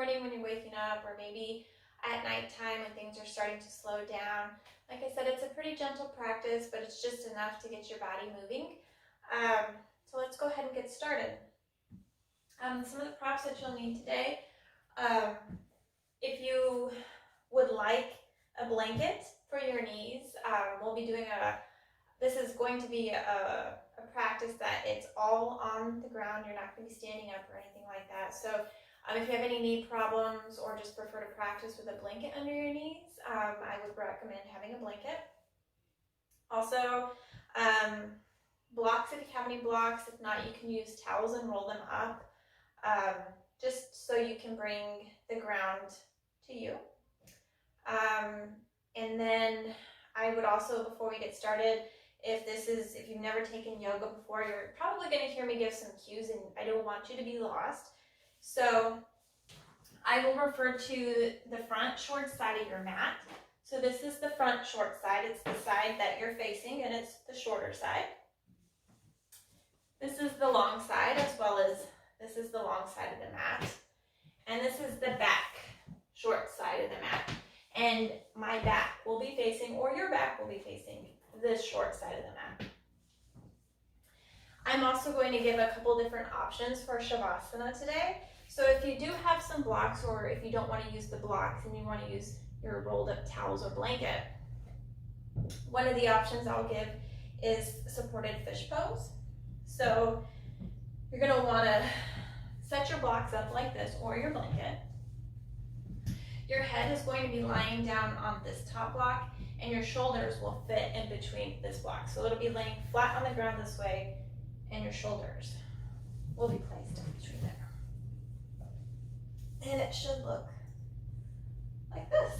morning when you're waking up, or maybe at nighttime when things are starting to slow down. Like I said, it's a pretty gentle practice, but it's just enough to get your body moving. So let's go ahead and get started. Some of the props that you'll need today, if you would like a blanket for your knees, we'll be doing this is going to be a practice that it's all on the ground. You're not going to be standing up or anything like that. So if you have any knee problems or just prefer to practice with a blanket under your knees, I would recommend having a blanket. Also, blocks if you have any blocks. If not, you can use towels and roll them up, just so you can bring the ground to you. And then I would also, before we get started, if you've never taken yoga before, you're probably going to hear me give some cues, and I don't want you to be lost. So I will refer to the front short side of your mat. So this is the front short side. It's the side that you're facing, and it's the shorter side. This is the long side, as well as this is the long side of the mat. And this is the back short side of the mat. And my back will be facing, or your back will be facing, this short side of the mat. I'm also going to give a couple different options for Shavasana today. So if you do have some blocks, or if you don't want to use the blocks and you want to use your rolled up towels or blanket, one of the options I'll give is supported fish pose. So you're going to want to set your blocks up like this, or your blanket. Your head is going to be lying down on this top block, and your shoulders will fit in between this block. So it'll be laying flat on the ground this way, and your shoulders will be placed in between there. And it should look like this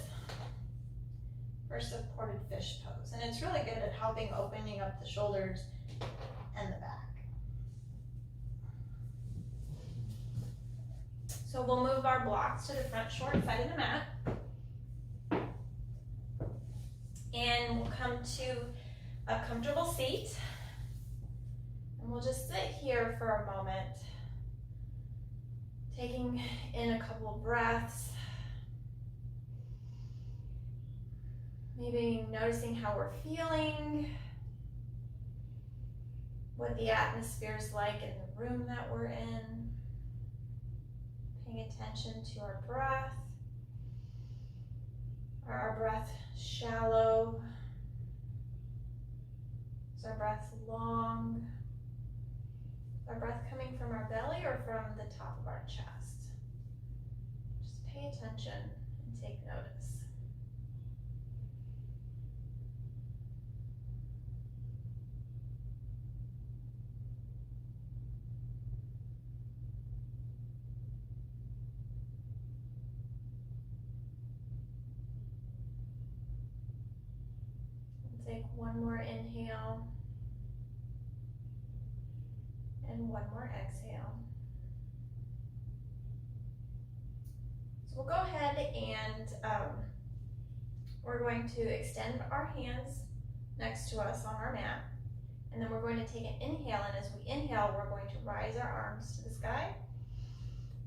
for supported fish pose. And it's really good at helping opening up the shoulders and the back. So we'll move our blocks to the front short side of the mat. And we'll come to a comfortable seat. And we'll just sit here for a moment, taking in a couple of breaths. Maybe noticing how we're feeling, what the atmosphere is like in the room that we're in. Paying attention to our breath. Are our breath shallow? Is our breath long? Is our breath coming from our belly or from the top of our chest? Just pay attention and take notice. Take one more inhale and one more exhale. So we'll go ahead and we're going to extend our hands next to us on our mat, and then we're going to take an inhale, and as we inhale, we're going to rise our arms to the sky,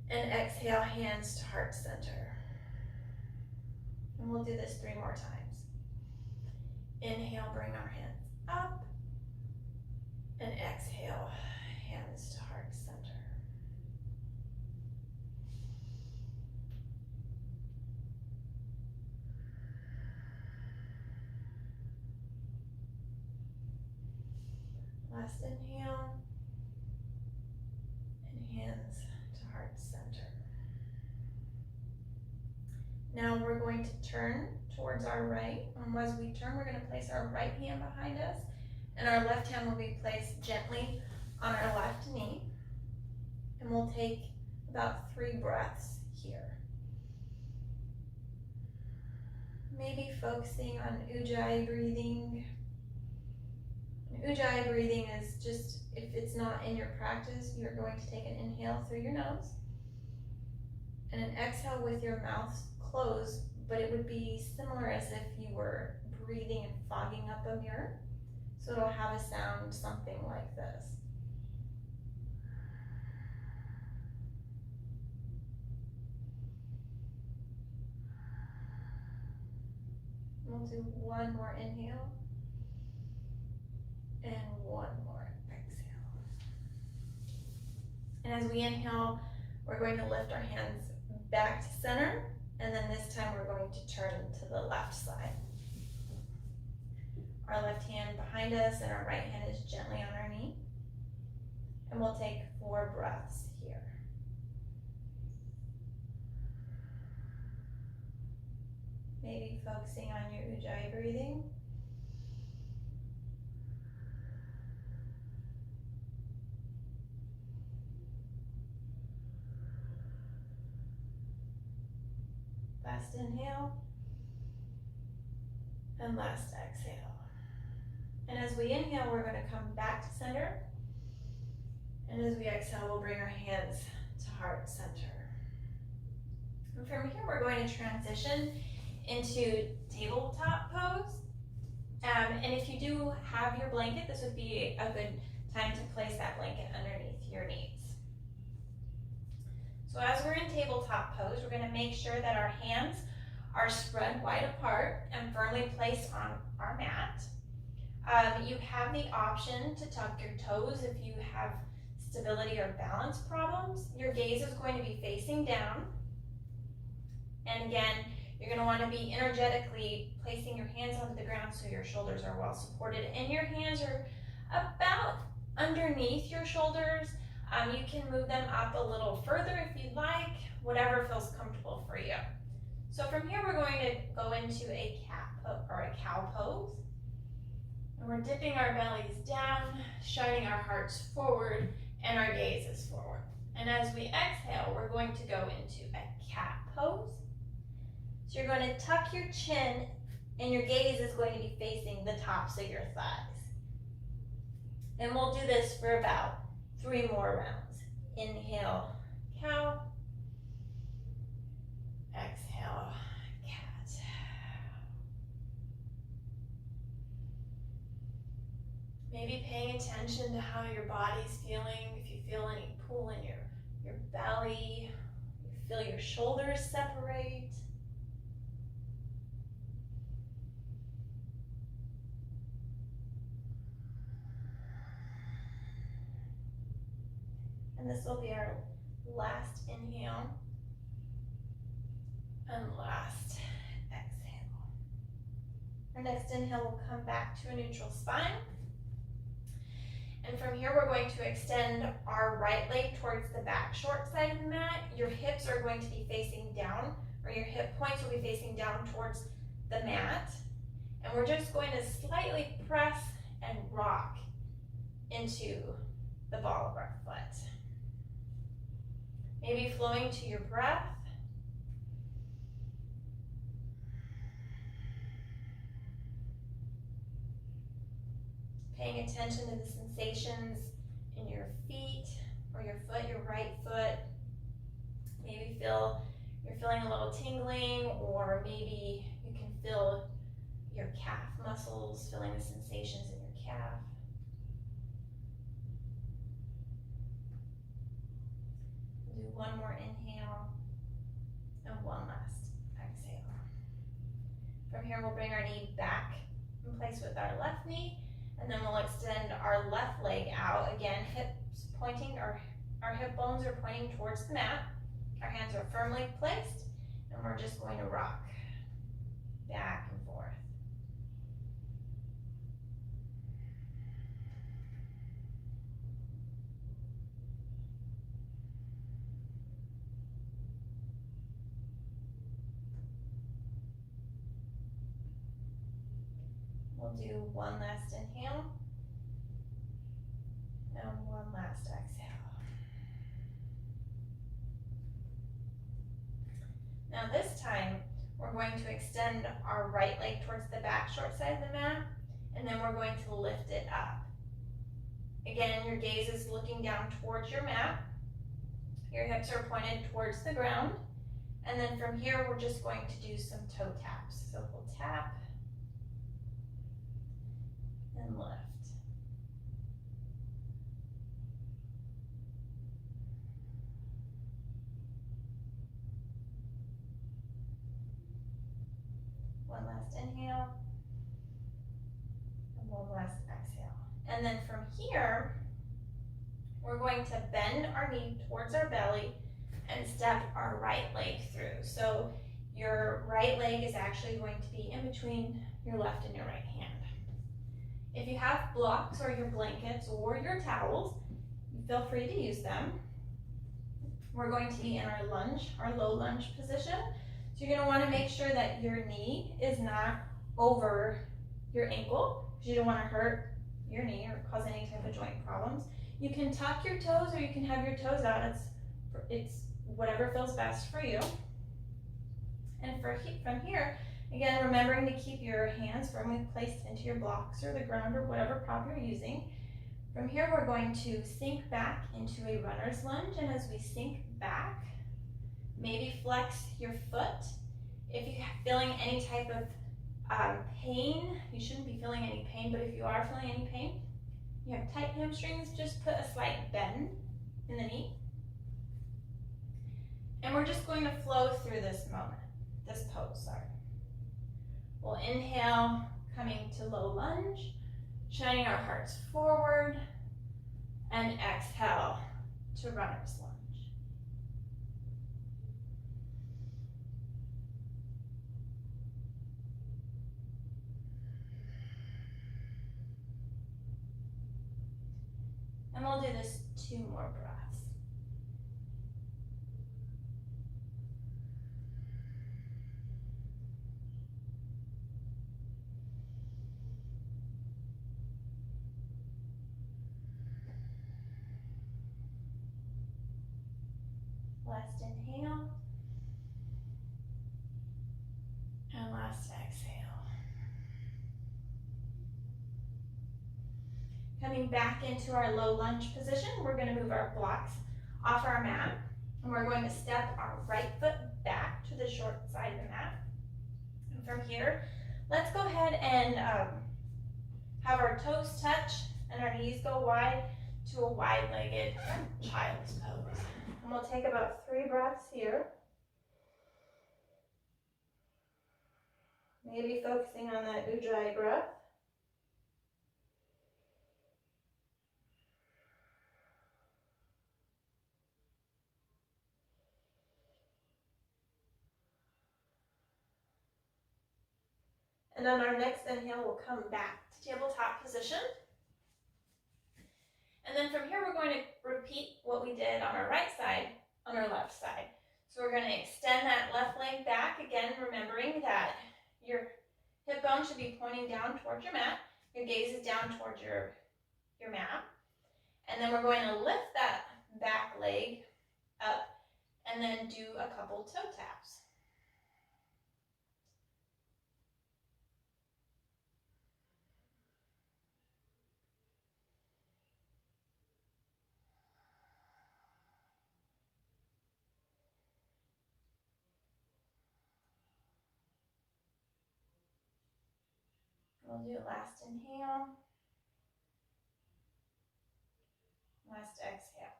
and exhale, hands to heart center. And we'll do this 3 more times. Inhale, bring our hands up, and exhale, hands to heart center. Last inhale, and hands to heart center. Now we're going to turn towards our right. As we turn, we're going to place our right hand behind us, and our left hand will be placed gently on our left knee. And we'll take about 3 breaths here. Maybe focusing on Ujjayi breathing. Ujjayi breathing is just, if it's not in your practice, you're going to take an inhale through your nose and an exhale with your mouth closed, but it would be similar as if you were breathing and fogging up a mirror. So it'll have a sound something like this. We'll do one more inhale and one more exhale. And as we inhale, we're going to lift our hands back to center, and then this time we're going to turn to the left side. Our left hand behind us and our right hand is gently on our knee. And we'll take 4 breaths here. Maybe focusing on your Ujjayi breathing. Last inhale and last exhale. And as we inhale, we're going to come back to center. And as we exhale, we'll bring our hands to heart center. And from here, we're going to transition into tabletop pose. And if you do have your blanket, this would be a good time to place that blanket underneath your knees. So as we're in tabletop pose, we're going to make sure that our hands are spread wide apart and firmly placed on our mat. You have the option to tuck your toes if you have stability or balance problems. Your gaze is going to be facing down. And again, you're going to want to be energetically placing your hands onto the ground so your shoulders are well supported. And your hands are about underneath your shoulders. You can move them up a little further if you'd like, whatever feels comfortable for you. So from here, we're going to go into a cow pose. And we're dipping our bellies down, shining our hearts forward, and our gaze is forward. And as we exhale, we're going to go into a cat pose. So you're going to tuck your chin, and your gaze is going to be facing the tops of your thighs. And we'll do this for about 3 more rounds. Inhale, cow. Exhale, cat. Maybe paying attention to how your body's feeling. If you feel any pull in your belly, you feel your shoulders separate. And this will be our last inhale and last exhale. Our next inhale will come back to a neutral spine. And from here, we're going to extend our right leg towards the back short side of the mat. Your hips are going to be facing down, or your hip points will be facing down towards the mat. And we're just going to slightly press and rock into the ball of our foot. Maybe flowing to your breath. Paying attention to the sensations in your feet or your foot, your right foot. Maybe you're feeling a little tingling, or maybe you can feel your calf muscles, feeling the sensations in your calf. Do one more inhale and one last exhale. From here, we'll bring our knee back in place with our left knee, and then we'll extend our left leg out. Again, hips pointing, our hip bones are pointing towards the mat. Our hands are firmly placed, and we're just going to rock back and forth. We'll do one last inhale and one last exhale. Now this time, we're going to extend our right leg towards the back short side of the mat, and then we're going to lift it up. Again, your gaze is looking down towards your mat. Your hips are pointed towards the ground. And then from here, we're just going to do some toe taps. So we'll tap and lift. One last inhale One last exhale. And then from here, we're going to bend our knee towards our belly and step our right leg through. So your right leg is actually going to be in between your left and your right hand. If you have blocks or your blankets or your towels, feel free to use them. We're going to be in our lunge, our low lunge position. So you're going to want to make sure that your knee is not over your ankle, because you don't want to hurt your knee or cause any type of joint problems. You can tuck your toes or you can have your toes out. It's whatever feels best for you. And from here, again, remembering to keep your hands firmly placed into your blocks or the ground or whatever prop you're using. From here, we're going to sink back into a runner's lunge, and as we sink back, maybe flex your foot. If you're feeling any type of pain, you shouldn't be feeling any pain, but if you are feeling any pain, you have tight hamstrings, just put a slight bend in the knee. And we're just going to flow through this pose. We'll inhale, coming to low lunge, shining our hearts forward, and exhale to runner's lunge. And we'll do this 2 more breaths. Last inhale. And last exhale. Coming back into our low lunge position, we're going to move our blocks off our mat. And we're going to step our right foot back to the short side of the mat. And from here, let's go ahead and have our toes touch and our knees go wide to a wide-legged child's pose. And we'll take about 3 breaths here. Maybe focusing on that ujjayi breath. And on our next inhale, we'll come back to tabletop position. And then from here, we're going to repeat what we did on our right side, on our left side. So we're going to extend that left leg back, again, remembering that your hip bone should be pointing down towards your mat. Your gaze is down towards your mat. And then we're going to lift that back leg up and then do a couple toe taps. We'll do a last inhale, last exhale.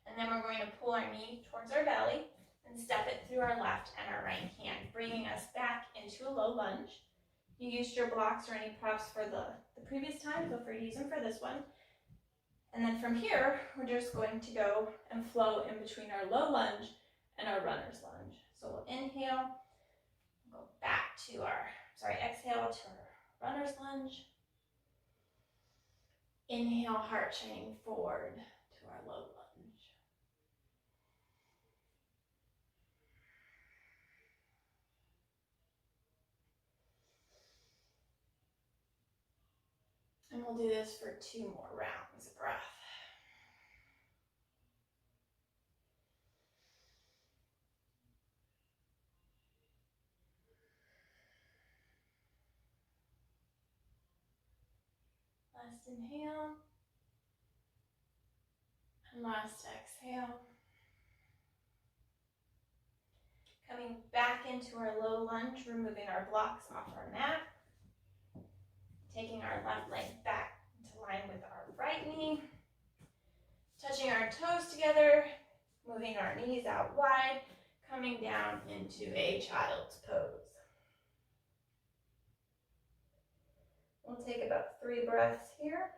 And then we're going to pull our knee towards our belly and step it through our left and our right hand, bringing us back into a low lunge. You used your blocks or any props for the previous time, feel free to use them for this one. And then from here, we're just going to go and flow in between our low lunge and our runner's lunge. So we'll inhale, go back to exhale to our runner's lunge. Inhale, heart shining forward to our low lunge. And we'll do this for 2 more rounds of breath. Last inhale. And last exhale. Coming back into our low lunge, removing our blocks off our mat. Taking our left leg back into line with our right knee. Touching our toes together, moving our knees out wide, coming down into a child's pose. We'll take about 3 breaths here.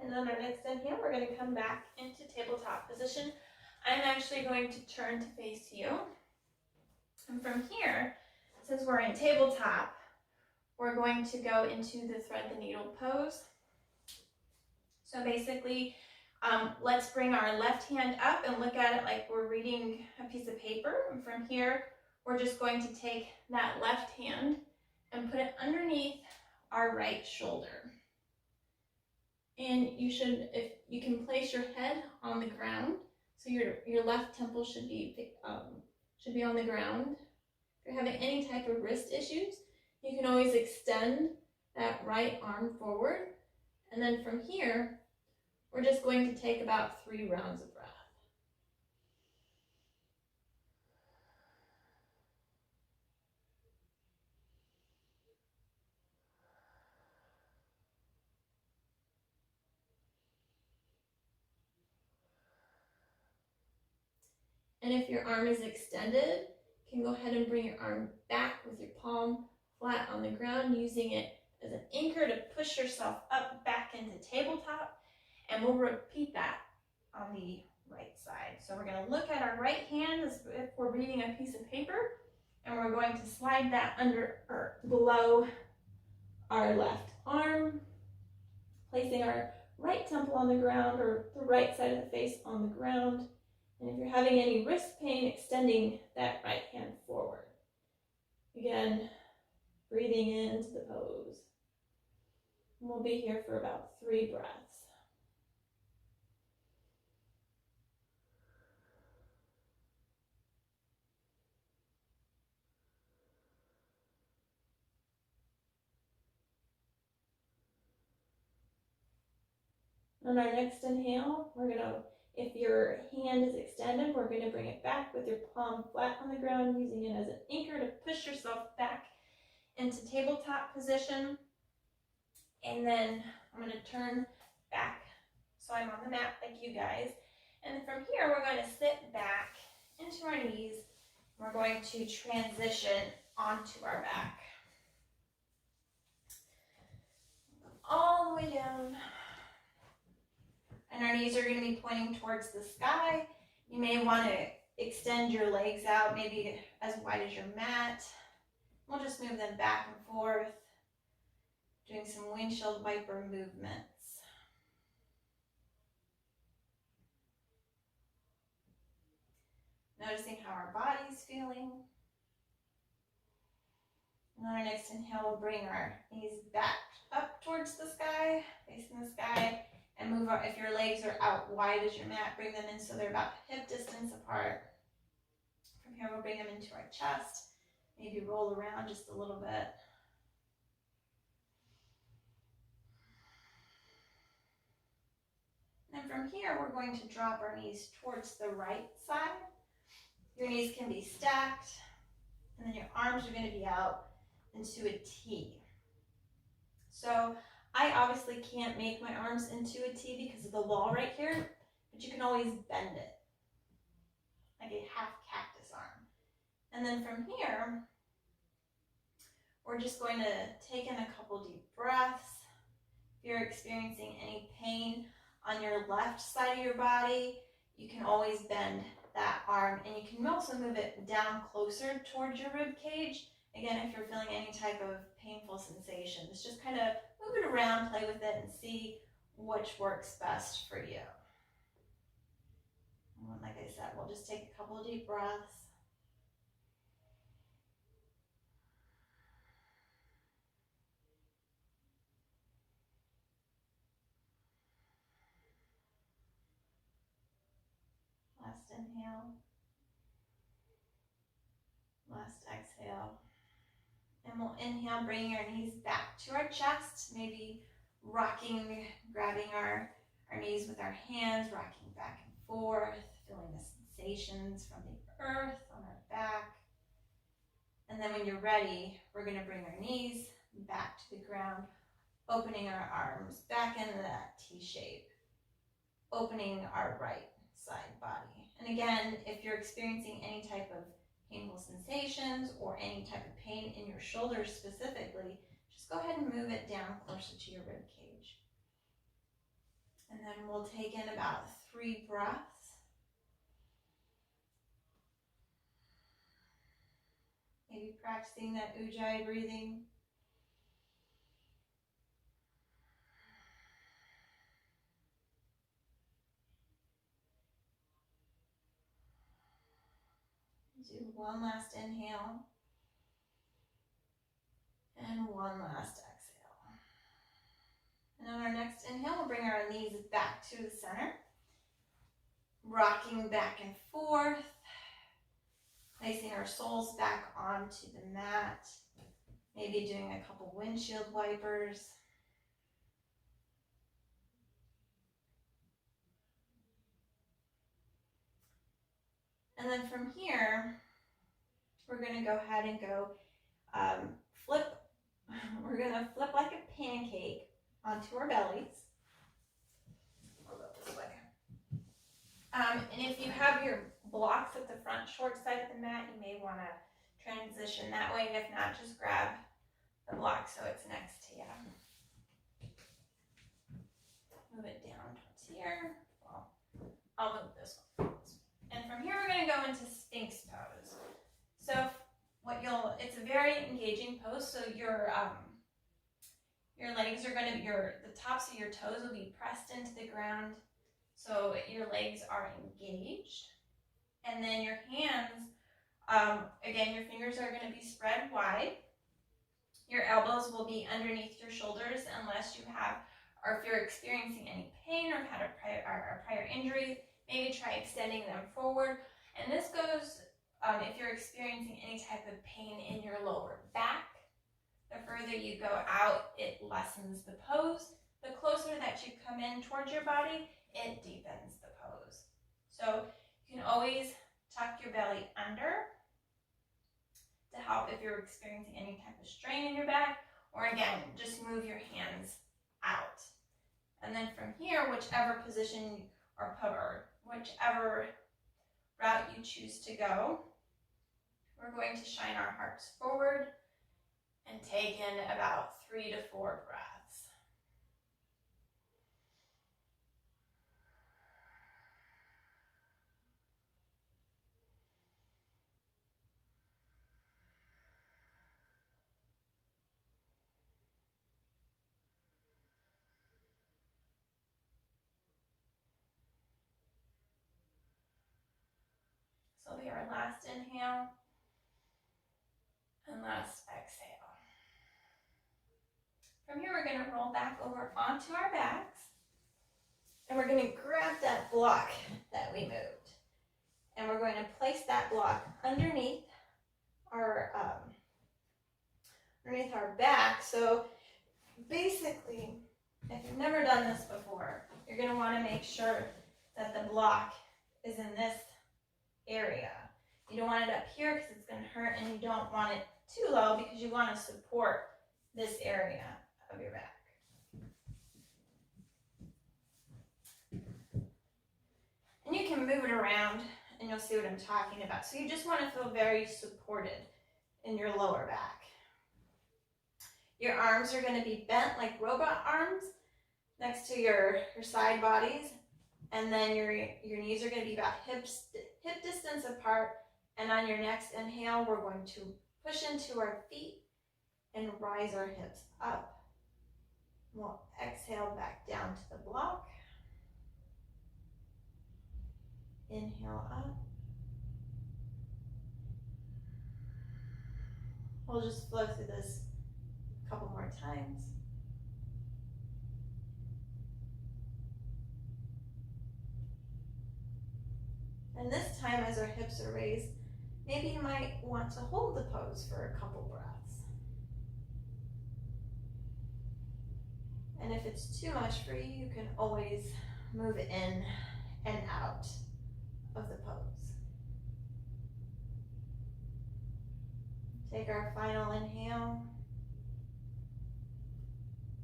And then our next inhale, we're going to come back into tabletop position. I'm actually going to turn to face you. And from here, since we're in tabletop, we're going to go into the thread the needle pose. So basically, let's bring our left hand up and look at it like we're reading a piece of paper. And from here, we're just going to take that left hand and put it underneath our right shoulder. And if you can place your head on the ground, so your left temple should be on the ground. If you're having any type of wrist issues, you can always extend that right arm forward. And then from here, we're just going to take about 3 rounds of breath. And if your arm is extended, you can go ahead and bring your arm back with your palm flat on the ground, using it as an anchor to push yourself up back into tabletop. And we'll repeat that on the right side. So we're going to look at our right hand as if we're reading a piece of paper, and we're going to slide that under or below our left arm, placing our right temple on the ground or the right side of the face on the ground. And if you're having any wrist pain, extending that right hand forward. Again, breathing into the pose. And we'll be here for about 3 breaths. On our next inhale, if your hand is extended, we're going to bring it back with your palm flat on the ground, using it as an anchor to push yourself back into tabletop position. And then I'm going to turn back so I'm on the mat like you guys. And from here, we're going to sit back into our knees. We're going to transition onto our back. All the way down. And our knees are going to be pointing towards the sky. You may want to extend your legs out, maybe as wide as your mat. We'll just move them back and forth, doing some windshield wiper movements. Noticing how our body's feeling. And on our next inhale, we'll bring our knees back up towards the sky, facing the sky. And move if your legs are out wide as your mat, bring them in so they're about hip distance apart. From here, we'll bring them into our chest. Maybe roll around just a little bit. And from here, we're going to drop our knees towards the right side. Your knees can be stacked, and then your arms are going to be out into a T. So I obviously can't make my arms into a T because of the wall right here, but you can always bend it, like a half cactus arm. And then from here, we're just going to take in a couple deep breaths. If you're experiencing any pain on your left side of your body, you can always bend that arm, and you can also move it down closer towards your rib cage. Again, if you're feeling any type of painful sensations, just kind of move it around, play with it, and see which works best for you. And like I said, we'll just take a couple of deep breaths. Last inhale. Last exhale. And we'll inhale, bringing our knees back to our chest, maybe rocking, grabbing our knees with our hands, rocking back and forth, feeling the sensations from the earth on our back. And then when you're ready, we're gonna bring our knees back to the ground, opening our arms back into that T shape, opening our right side body. And again, if you're experiencing any type of painful sensations or any type of pain in your shoulders specifically, just go ahead and move it down closer to your rib cage. And then we'll take in about 3 breaths. Maybe practicing that ujjayi breathing. Do one last inhale. And one last exhale. And on our next inhale, we'll bring our knees back to the center. Rocking back and forth. Placing our soles back onto the mat. Maybe doing a couple windshield wipers. And then from here, we're going to go ahead and go flip. We're going to flip like a pancake onto our bellies. I'll go this way. And if you have your blocks at the front short side of the mat, you may want to transition that way. If not, just grab the block so it's next to you. Move it down towards here. Well, I'll move this one. And from here, we're going to go into Sphinx pose. So it's a very engaging pose. So your legs are going to be, the tops of your toes will be pressed into the ground. So your legs are engaged. And then your hands, again, your fingers are going to be spread wide. Your elbows will be underneath your shoulders unless you have, or if you're experiencing any pain or had a prior injury, maybe try extending them forward. And this goes, if you're experiencing any type of pain in your lower back, the further you go out, it lessens the pose. The closer that you come in towards your body, it deepens the pose. So you can always tuck your belly under to help if you're experiencing any type of strain in your back, or again, just move your hands out. And then from here, whichever position or whichever route you choose to go, we're going to shine our hearts forward and take in about 3 to 4 breaths. So it'll be our last inhale and last exhale. From here, we're going to roll back over onto our backs, and we're going to grab that block that we moved, and we're going to place that block underneath our back. So basically, if you've never done this before, you're going to want to make sure that the block is in this area. You don't want it up here because it's going to hurt, and you don't want it too low because you want to support this area of your back. And you can move it around and you'll see what I'm talking about. So you just want to feel very supported in your lower back. Your arms are going to be bent like robot arms next to your side bodies. And then your knees are going to be about hip distance apart. And on your next inhale, we're going to push into our feet and rise our hips up. We'll exhale back down to the block. Inhale up. We'll just flow through this a couple more times. And this time, as our hips are raised, maybe you might want to hold the pose for a couple breaths. And if it's too much for you, you can always move in and out of the pose. Take our final inhale.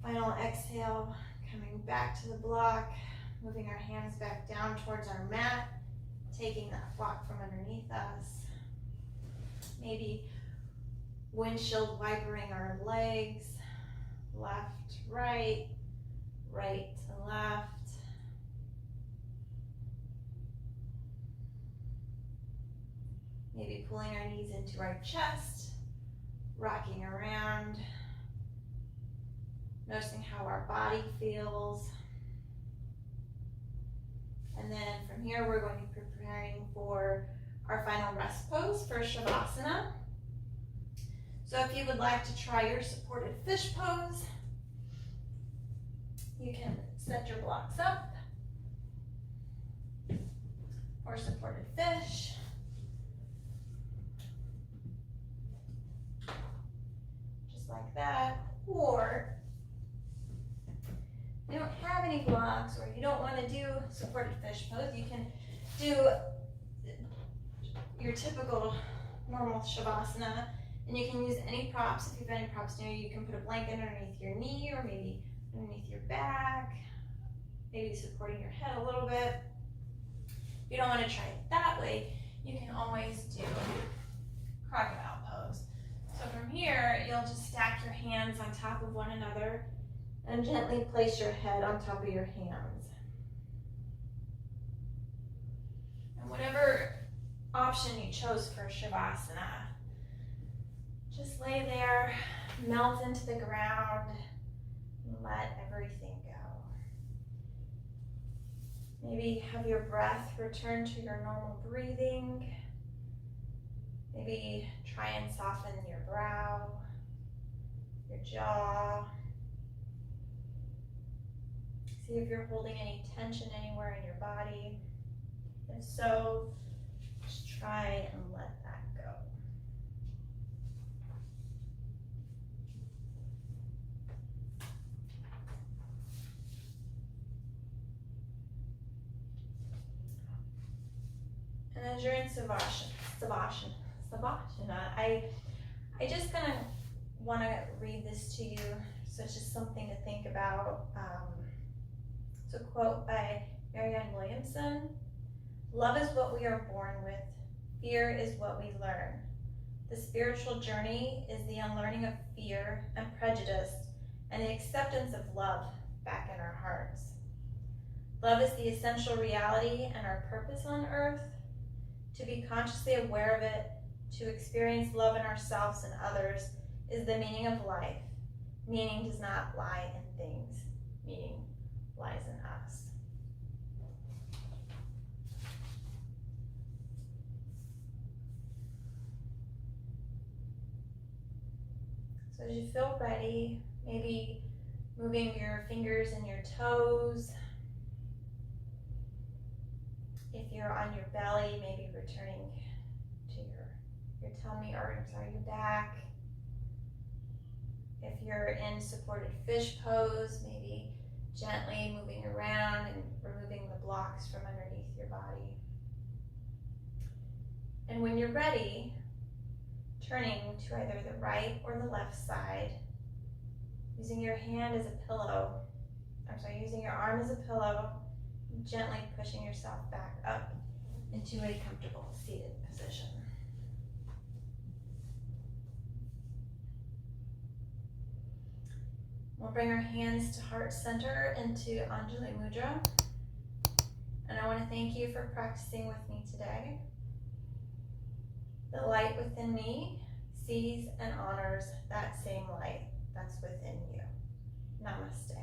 Final exhale, coming back to the block, moving our hands back down towards our mat, taking that block from underneath us. Maybe windshield wipering our legs, left, right, right to left. Maybe pulling our knees into our chest, rocking around, noticing how our body feels. And then from here, we're going to be preparing for our final rest pose for Shavasana. So if you would like to try your supported fish pose, you can set your blocks up or supported fish. Just like that. Or if you don't have any blocks or you don't want to do supported fish pose, you can do your typical normal Shavasana, and you can use any props. If you have any props near you, you can put a blanket underneath your knee or maybe underneath your back, maybe supporting your head a little bit. If you don't want to try it that way, you can always do crocodile pose. So from here, you'll just stack your hands on top of one another and gently place your head on top of your hands. And whatever option you chose for Shavasana, just lay there, melt into the ground, and let everything go. Maybe have your breath return to your normal breathing. Maybe try and soften your brow, your jaw. See if you're holding any tension anywhere in your body. If so, just try and let that go. And as you're in Savasana, I just kind of want to read this to you, so it's just something to think about. It's a quote by Marianne Williamson. Love is what we are born with. Fear is what we learn. The spiritual journey is the unlearning of fear and prejudice and the acceptance of love back in our hearts. Love is the essential reality and our purpose on earth. To be consciously aware of it, to experience love in ourselves and others is the meaning of life. Meaning does not lie in things. Meaning lies in us. So as you feel ready, maybe moving your fingers and your toes. If you're on your belly, maybe returning to your tummy, or your back. If you're in supported fish pose, maybe gently moving around and removing the blocks from underneath your body. And when you're ready, turning to either the right or the left side, using your hand as a pillow, using your arm as a pillow, gently pushing yourself back up into a comfortable seated position. We'll bring our hands to heart center into Anjali Mudra. And I want to thank you for practicing with me today. The light within me sees and honors that same light that's within you. Namaste.